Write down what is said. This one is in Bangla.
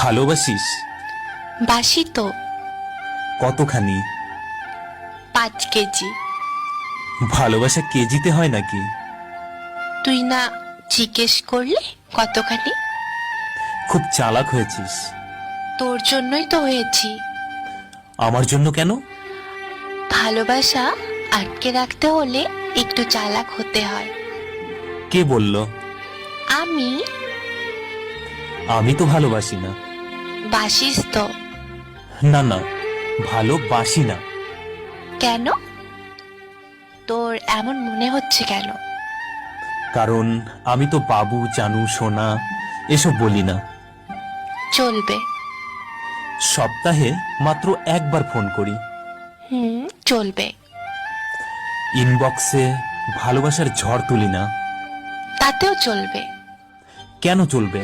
ভালোবাসিস? বাসি তো। কতখানি? 5 কেজি। ভালোবাসা কেজিতে হয় নাকি? তুই না জিজ্ঞেস করলে কতখানি? খুব চালাক হয়েছিস। তোর জন্যই তো হয়েছি। আমার জন্য কেন? ভালোবাসা আটকে রাখতে হলে একটু চালাক হতে হয়। কে বলল? আমি। আমি তো ভালোবাসি না। বাসিস তো। না না, ভালোবাসি না। কেন? তোর এমন মনে হচ্ছে কেন? কারণ আমি তো বাবু, জানু, সোনা এসব বলি না। চলবে। সপ্তাহে মাত্র একবার ফোন করি। চলবে। ইনবক্সে ভালোবাসার ঝড় তুলি না। তাতেও চলবে। কেন চলবে?